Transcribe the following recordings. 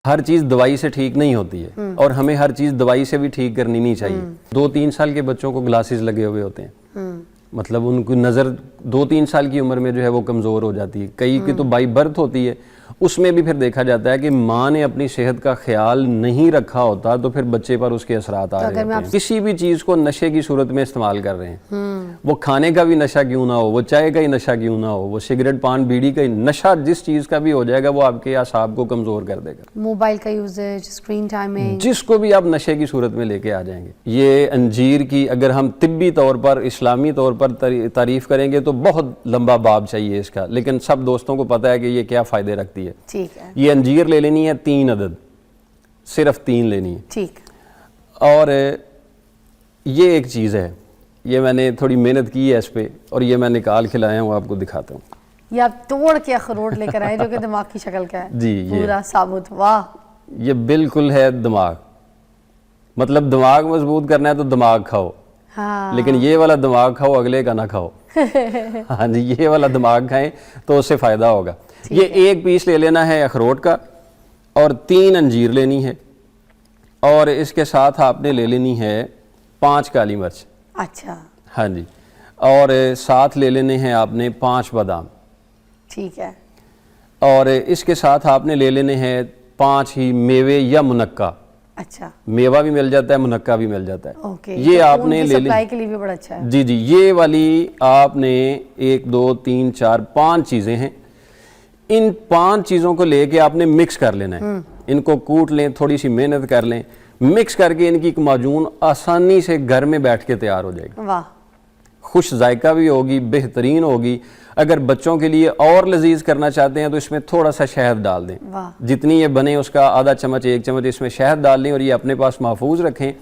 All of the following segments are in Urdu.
ہر چیز دوائی سے ٹھیک نہیں ہوتی ہے اور ہمیں ہر چیز دوائی سے بھی ٹھیک کرنی نہیں چاہیے۔ 2-3 سال کے بچوں کو گلاسز لگے ہوئے ہوتے ہیں، مطلب ان کی نظر 2-3 سال کی عمر میں جو ہے وہ کمزور ہو جاتی ہے، کئی کی تو بائی برتھ ہوتی ہے۔ اس میں بھی پھر دیکھا جاتا ہے کہ ماں نے اپنی صحت کا خیال نہیں رکھا ہوتا تو پھر بچے پر اس کے اثرات آ رہے ہوتے ہیں۔ کسی بھی چیز کو نشے کی صورت میں استعمال کر رہے ہیں، وہ کھانے کا بھی نشہ کیوں نہ ہو، وہ چائے کا ہی نشہ کیوں نہ ہو، وہ سگریٹ پان بیڑی کا نشہ جس چیز کا بھی ہو جائے گا وہ آپ کے اعصاب کو کمزور کر دے گا۔ موبائل کا یوزیج، اسکرین ٹائمنگ، جس کو بھی آپ نشے کی صورت میں لے کے آ جائیں گے۔ یہ انجیر کی اگر ہم طبی طور پر، اسلامی طور پر تعریف کریں گے تو بہت لمبا باب چاہیے اس کا، لیکن سب دوستوں کو پتہ ہے کہ یہ کیا فائدے رکھتی ہے۔ ٹھیک ہے، یہ انجیر لے لینی ہے 3 عدد، صرف 3 لینی ہے۔ ٹھیک، اور یہ ایک چیز ہے، یہ میں نے تھوڑی محنت کی ہے اس پہ اور یہ میں نکال کے لایا ہوں، آپ کو دکھاتا ہوں۔ یہ آپ توڑ کے اخروٹ لے کر آئے جو کہ دماغ کی شکل کا ہے، جی، پورا ثابت۔ واہ، یہ بالکل ہے دماغ، مطلب دماغ مضبوط کرنا ہے تو دماغ کھاؤ، ہاں، لیکن یہ والا دماغ کھاؤ، اگلے کا نہ کھاؤ۔ ہاں جی، یہ والا دماغ کھائیں تو اس سے فائدہ ہوگا۔ یہ 1 پیس لے لینا ہے اخروٹ کا اور 3 انجیر لینی ہے، اور اس کے ساتھ آپ نے لے لینی ہے 5 کالی مرچ۔ اچھا، ہاں جی، اور ساتھ لے لینے ہیں آپ نے 5 بادام۔ ٹھیک ہے، اور اس کے ساتھ آپ نے لے لینے ہیں 5 ہی میوے یا منقع۔ اچھا، میوہ بھی مل جاتا ہے، منقع بھی مل جاتا ہے۔ اوکے، یہ آپ نے لے سپلائی کے لیے بھی بڑا اچھا ہے۔ جی جی، یہ والی آپ نے 1 2 3 4 5 چیزیں ہیں، ان 5 چیزوں کو لے کے آپ نے مکس کر لینا ہے۔ ان کو کوٹ لیں، تھوڑی سی محنت کر لیں، مکس کر کے ان کی ایک معجون آسانی سے گھر میں بیٹھ کے تیار ہو جائے گی۔ واہ، خوش ذائقہ بھی ہوگی، بہترین ہوگی۔ اگر بچوں کے لیے اور لذیذ کرنا چاہتے ہیں تو اس میں تھوڑا سا شہد ڈال دیں، واہ، جتنی یہ بنے اس کا آدھا چمچ 1 چمچ اس میں شہد ڈال دیں اور یہ اپنے پاس محفوظ رکھیں۔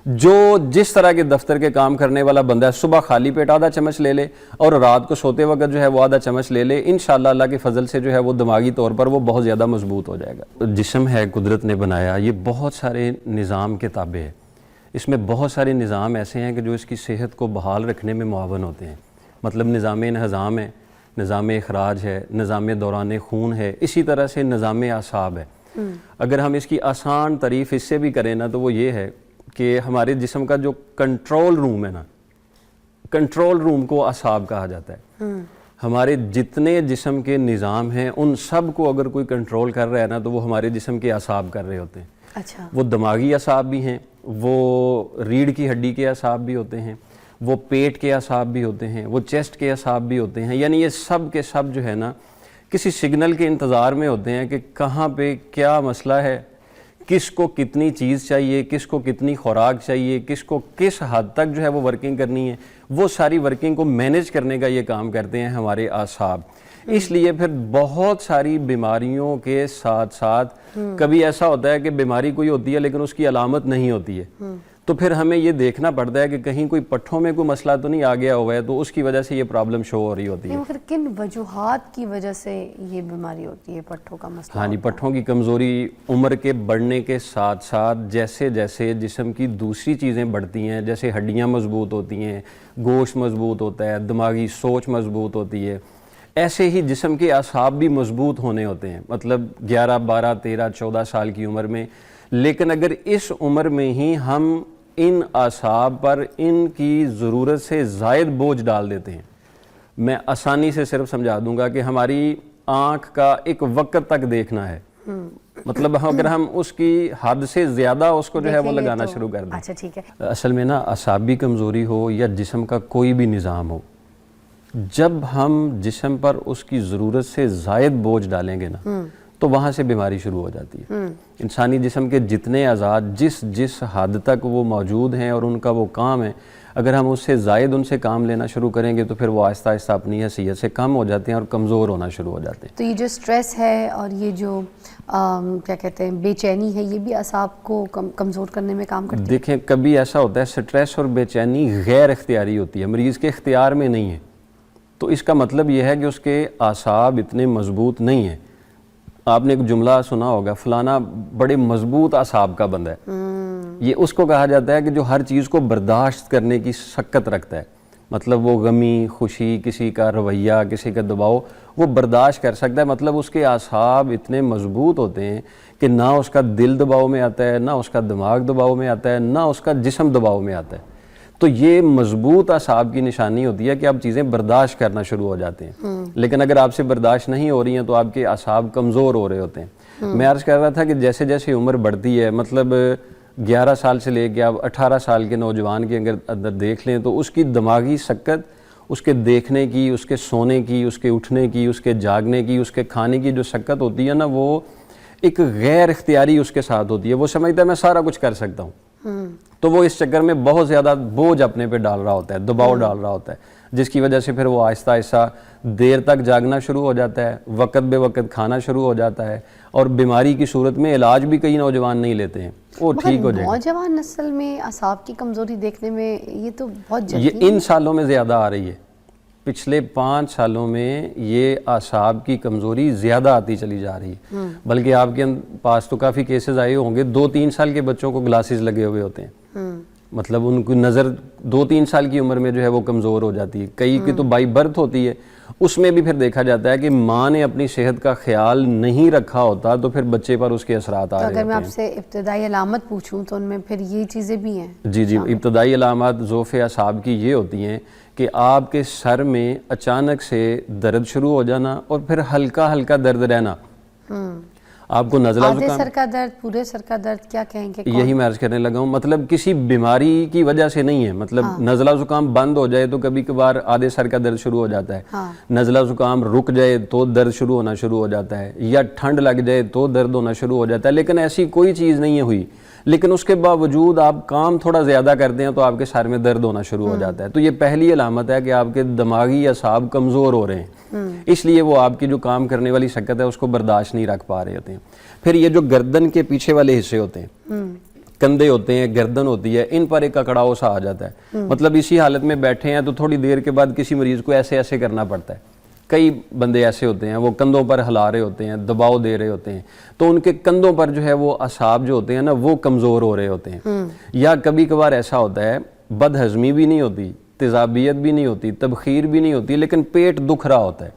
جو جس طرح کے دفتر کے کام کرنے والا بندہ ہے، صبح خالی پیٹ آدھا چمچ لے لے اور رات کو سوتے وقت جو ہے وہ آدھا چمچ لے لے، انشاءاللہ اللہ کے فضل سے جو ہے وہ دماغی طور پر وہ بہت زیادہ مضبوط ہو جائے گا۔ جسم ہے قدرت نے بنایا، یہ بہت سارے نظام کے تابع ہے، اس میں بہت سارے نظام ایسے ہیں کہ جو اس کی صحت کو بحال رکھنے میں معاون ہوتے ہیں، مطلب نظام انہضام ہے، نظام اخراج ہے، نظام دوران خون ہے، اسی طرح سے نظام اعصاب ہے۔ اگر ہم اس کی آسان تعریف اس سے بھی کریں نا تو وہ یہ ہے کہ ہمارے جسم کا جو کنٹرول روم ہے نا، کنٹرول روم کو اعصاب کہا جاتا ہے۔ ہمارے جتنے جسم کے نظام ہیں ان سب کو اگر کوئی کنٹرول کر رہا ہے نا تو وہ ہمارے جسم کے اعصاب کر رہے ہوتے ہیں۔ اچھا، وہ دماغی اعصاب بھی ہیں، وہ ریڑھ کی ہڈی کے اعصاب بھی ہوتے ہیں، وہ پیٹ کے اعصاب بھی ہوتے ہیں، وہ چیسٹ کے اعصاب بھی ہوتے ہیں، یعنی یہ سب کے سب جو ہے نا کسی سگنل کے انتظار میں ہوتے ہیں کہ کہاں پہ کیا مسئلہ ہے، کس کو کتنی چیز چاہیے، کس کو کتنی خوراک چاہیے، کس کو کس حد تک جو ہے وہ ورکنگ کرنی ہے، وہ ساری ورکنگ کو مینیج کرنے کا یہ کام کرتے ہیں ہمارے اعصاب۔ اس لیے پھر بہت ساری بیماریوں کے ساتھ ساتھ کبھی ایسا ہوتا ہے کہ بیماری کوئی ہوتی ہے لیکن اس کی علامت نہیں ہوتی ہے، تو پھر ہمیں یہ دیکھنا پڑتا ہے کہ کہیں کوئی پٹھوں میں کوئی مسئلہ تو نہیں آ گیا ہوا ہے، تو اس کی وجہ سے یہ پرابلم شو ہو رہی ہوتی ہے۔ پھر کن وجوہات کی وجہ سے یہ بیماری ہوتی ہے، پٹھوں کا مسئلہ؟ ہاں جی، پٹھوں کی کمزوری عمر کے بڑھنے کے ساتھ ساتھ جیسے جیسے جسم کی دوسری چیزیں بڑھتی ہیں، جیسے ہڈیاں مضبوط ہوتی ہیں، گوشت مضبوط ہوتا ہے، دماغی سوچ مضبوط ہوتی ہے، ایسے ہی جسم کے اعصاب بھی مضبوط ہونے ہوتے ہیں، مطلب 11 12 13 14 سال کی عمر میں۔ لیکن اگر اس عمر میں ہی ہم ان اعصاب پر ان کی ضرورت سے زائد بوجھ ڈال دیتے ہیں، میں آسانی سے صرف سمجھا دوں گا کہ ہماری آنکھ کا ایک وقت تک دیکھنا ہے، مطلب اگر ہم اس کی حد سے زیادہ اس کو جو ہے وہ لگانا شروع کر دیں۔ اچھا، ٹھیک ہے۔ اصل میں نا اعصابی کمزوری ہو یا جسم کا کوئی بھی نظام ہو، جب ہم جسم پر اس کی ضرورت سے زائد بوجھ ڈالیں گے نا تو وہاں سے بیماری شروع ہو جاتی ہے۔ انسانی جسم کے جتنے اعضاء جس حد تک وہ موجود ہیں اور ان کا وہ کام ہے، اگر ہم اس سے زائد ان سے کام لینا شروع کریں گے تو پھر وہ آہستہ آہستہ اپنی حیثیت سے کم ہو جاتے ہیں اور کمزور ہونا شروع ہو جاتے ہیں۔ تو یہ جو سٹریس ہے اور یہ جو کیا کہتے ہیں بے چینی ہے، یہ بھی اعصاب کو کمزور کرنے میں کام کرتی ہے؟ دیکھیں، کبھی ایسا ہوتا ہے سٹریس اور بے چینی غیر اختیاری ہوتی ہے، مریض کے اختیار میں نہیں ہے، تو اس کا مطلب یہ ہے کہ اس کے اعصاب اتنے مضبوط نہیں ہیں۔ آپ نے ایک جملہ سنا ہوگا، فلانا بڑے مضبوط اعصاب کا بندہ ہے، یہ اس کو کہا جاتا ہے کہ جو ہر چیز کو برداشت کرنے کی سکت رکھتا ہے، مطلب وہ غمی، خوشی، کسی کا رویہ، کسی کا دباؤ وہ برداشت کر سکتا ہے، مطلب اس کے اعصاب اتنے مضبوط ہوتے ہیں کہ کہ نہ اس کا دل دباؤ میں آتا ہے، نہ اس کا دماغ دباؤ میں آتا ہے، نہ اس کا جسم دباؤ میں آتا ہے. تو یہ مضبوط اعصاب کی نشانی ہوتی ہے کہ آپ چیزیں برداشت کرنا شروع ہو جاتے ہیں. لیکن اگر آپ سے برداشت نہیں ہو رہی ہیں تو آپ کے اعصاب کمزور ہو رہے ہوتے ہیں. میں عرض کر رہا تھا کہ جیسے جیسے عمر بڑھتی ہے، مطلب 11 سال سے لے کے آپ 18 سال کے نوجوان کے اندر دیکھ لیں تو اس کی دماغی سکت، اس کے دیکھنے کی، اس کے سونے کی، اس کے اٹھنے کی، اس کے جاگنے کی، اس کے کھانے کی جو سکت ہوتی ہے نا، وہ ایک غیر اختیاری اس کے ساتھ ہوتی ہے. وہ سمجھتا ہے میں سارا کچھ کر سکتا ہوں، تو وہ اس چکر میں بہت زیادہ بوجھ اپنے پہ ڈال رہا ہوتا ہے، دباؤ ڈال رہا ہوتا ہے، جس کی وجہ سے پھر وہ آہستہ آہستہ دیر تک جاگنا شروع ہو جاتا ہے، وقت بے وقت کھانا شروع ہو جاتا ہے، اور بیماری کی صورت میں علاج بھی کئی نوجوان نہیں لیتے ہیں، وہ ٹھیک ہو جائے گا. نوجوان نسل میں اعصاب کی کمزوری دیکھنے میں یہ تو بہت یہ جلدی ان سالوں میں زیادہ آ رہی ہے. پچھلے 5 سالوں میں یہ اعصاب کی کمزوری زیادہ آتی چلی جا رہی ہے. بلکہ آپ کے پاس تو کافی کیسز آئے ہوں گے، 2-3 سال کے بچوں کو گلاسز لگے ہوئے ہوتے ہیں. مطلب ان کی نظر 2-3 سال کی عمر میں جو ہے وہ کمزور ہو جاتی ہے. کئی کی تو بائی برتھ ہوتی ہے. اس میں بھی پھر دیکھا جاتا ہے کہ ماں نے اپنی صحت کا خیال نہیں رکھا ہوتا تو پھر بچے پر اس کے اثرات آ رہے ہوتے ہیں. اگر میں آپ سے ابتدائی علامت پوچھوں تو ان میں پھر یہ چیزیں بھی ہیں؟ جی ابتدائی علامات ضعف اعصاب کی یہ ہوتی ہیں کہ آپ کے سر میں اچانک سے درد شروع ہو جانا اور پھر ہلکا ہلکا درد رہنا. آپ کو نزلہ آدھے زکام، سر کا درد، پورے سر کا درد، کیا کہیں گے؟ یہی میں عرض کرنے لگا ہوں. مطلب کسی بیماری کی وجہ سے نہیں ہے. مطلب نزلہ زکام بند ہو جائے تو کبھی کبھار آدھے سر کا درد شروع ہو جاتا ہے. نزلہ زکام رک جائے تو درد شروع ہونا شروع ہو جاتا ہے، یا ٹھنڈ لگ جائے تو درد ہونا شروع ہو جاتا ہے. لیکن ایسی کوئی چیز نہیں ہے ہوئی، لیکن اس کے باوجود آپ کام تھوڑا زیادہ کرتے ہیں تو آپ کے سر میں درد ہونا شروع ہو جاتا ہے. تو یہ پہلی علامت ہے کہ آپ کے دماغی اعصاب کمزور ہو رہے ہیں، اس لیے وہ آپ کی جو کام کرنے والی سکت ہے اس کو برداشت نہیں رکھ پا رہے ہوتے ہیں. پھر یہ جو گردن کے پیچھے والے حصے ہوتے ہیں، کندھے ہوتے ہیں، گردن ہوتی ہے، ان پر ایک اکڑاؤ سا آ جاتا ہے. مطلب اسی حالت میں بیٹھے ہیں تو تھوڑی دیر کے بعد کسی مریض کو ایسے ایسے کرنا پڑتا ہے. کئی بندے ایسے ہوتے ہیں، وہ کندھوں پر ہلا رہے ہوتے ہیں، دباؤ دے رہے ہوتے ہیں، تو ان کے کندھوں پر جو ہے وہ اعصاب جو ہوتے ہیں نا وہ کمزور ہو رہے ہوتے ہیں. یا کبھی کبھار ایسا ہوتا ہے بد ہضمی بھی نہیں ہوتی، تیزابیت بھی نہیں ہوتی، تبخیر بھی نہیں ہوتی، لیکن پیٹ دکھ رہا ہوتا ہے،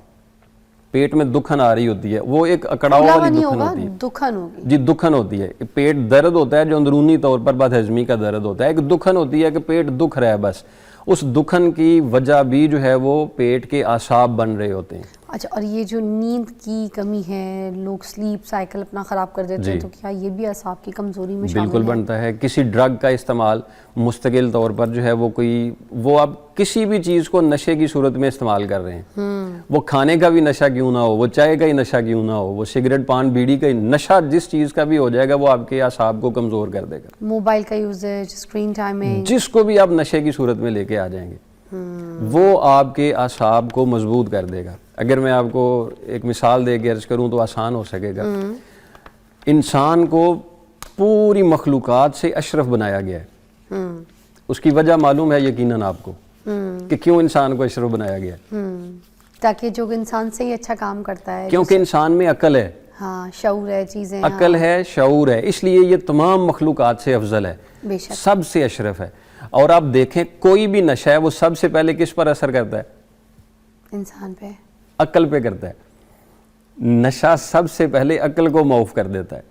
پیٹ میں دکھن آ رہی ہوتی ہے. وہ ایک اکڑاؤ والی دکھن ہوتی ہے. دکھن ہوگی جی دکھن ہوتی ہے. پیٹ درد ہوتا ہے جو اندرونی طور پر بد ہضمی کا درد ہوتا ہے. ایک دکھن ہوتی ہے کہ پیٹ دکھ رہا ہے بس. اس دکھن کی وجہ بھی جو ہے وہ پیٹ کے اعصاب بن رہے ہوتے ہیں. اچھا، اور یہ جو نیند کی کمی ہے، لوگ سلیپ سائیکل اپنا خراب کر دیتے ہیں، تو کیا یہ بھی اعصاب کی کمزوری میں شامل ہے؟ بالکل بنتا ہے. کسی ڈرگ کا استعمال مستقل طور پر جو ہے وہ آپ کسی بھی چیز کو نشے کی صورت میں استعمال کر رہے ہیں. وہ کھانے کا بھی نشہ کیوں نہ ہو، وہ چائے کا ہی نشہ کیوں نہ ہو، وہ سگریٹ پان بیڑی کا ہی نشہ جس چیز کا بھی ہو جائے گا وہ آپ کے اعصاب کو کمزور کر دے گا. موبائل کا یوزیج، اسکرین ٹائمنگ، جس کو بھی آپ نشے کی صورت میں لے کے آ جائیں گے وہ آپ کے اعصاب کو مضبوط کر دے گا. اگر میں آپ کو ایک مثال دے کے عرض کروں تو آسان ہو سکے گا. انسان کو پوری مخلوقات سے اشرف بنایا گیا ہے. اس کی وجہ معلوم ہے یقیناً آپ کو کہ کیوں انسان کو اشرف بنایا گیا ہے؟ تاکہ جو انسان سے ہی اچھا کام کرتا ہے، کیونکہ انسان میں عقل ہے، ہاں شعور ہے، چیزیں عقل ہے، شعور ہے، اس لیے یہ تمام مخلوقات سے افضل ہے، بے شک سب سے اشرف ہے. اور آپ دیکھیں کوئی بھی نشہ ہے وہ سب سے پہلے کس پر اثر کرتا ہے؟ انسان پہ، عقل پہ کرتا ہے. نشہ سب سے پہلے عقل کو معاف کر دیتا ہے.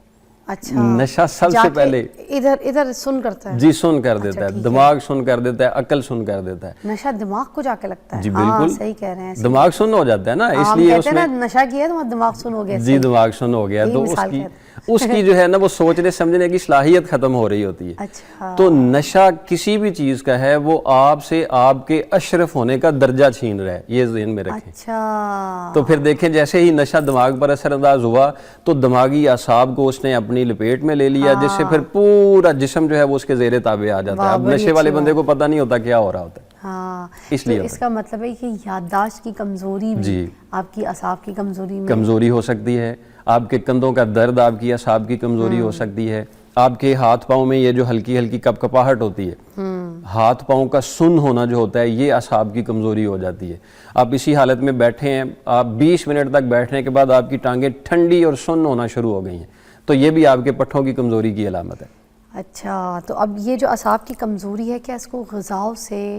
اچھا، نشہ سب سے پہلے ادھر سن کرتا ہے. جی سن کر دیتا ہے، دماغ سن کر دیتا ہے، عقل سن کر دیتا ہے. نشہ دماغ کو جا کے لگتا ہے. جی ہاں بالکل، صحیح کہہ رہے ہیں. دماغ سن ہو جاتا ہے نا، اس لیے اس میں نشہ کیا تو دماغ سن ہو گیا. جی دماغ سن ہو گیا تو اس کی جو ہے نا وہ سوچنے سمجھنے کی صلاحیت ختم ہو رہی ہوتی ہے. اچھا، تو نشہ کسی بھی چیز کا ہے وہ آپ سے آپ کے اشرف ہونے کا درجہ چھین رہا ہے، یہ ذہن میں رکھیں. اچھا، تو پھر دیکھیں جیسے ہی نشہ دماغ پر اثر انداز ہوا تو دماغی اعصاب کو اس نے اپنی لپیٹ میں لے لیا، جس سے پھر پورا جسم جو ہے وہ اس کے زیر تابع آ جاتا ہے. اب نشے والے بندے کو پتہ نہیں ہوتا کیا ہو رہا ہوتا ہے. ہاں، اس لیے اس کا مطلب ہے کہ یادداشت کی کمزوری بھی آپ کی اعصاب کی کمزوری میں کمزوری ہو سکتی ہے. آپ کے کندھوں کا درد آپ کی اعصاب کی کمزوری ہو سکتی ہے. آپ کے ہاتھ پاؤں میں یہ جو ہلکی ہلکی کپ کپاہٹ ہوتی ہے، ہاتھ پاؤں کا سن ہونا جو ہوتا ہے، یہ اعصاب کی کمزوری ہو جاتی ہے. آپ اسی حالت میں بیٹھے ہیں، آپ 20 منٹ تک بیٹھنے کے بعد آپ کی ٹانگیں ٹھنڈی اور سن ہونا شروع ہو گئی ہیں، تو یہ بھی آپ کے پٹھوں کی کمزوری کی علامت ہے. اچھا، تو اب یہ جو اعصاب کی کمزوری ہے کیا اس کو غذاؤں سے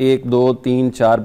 1 2 3 4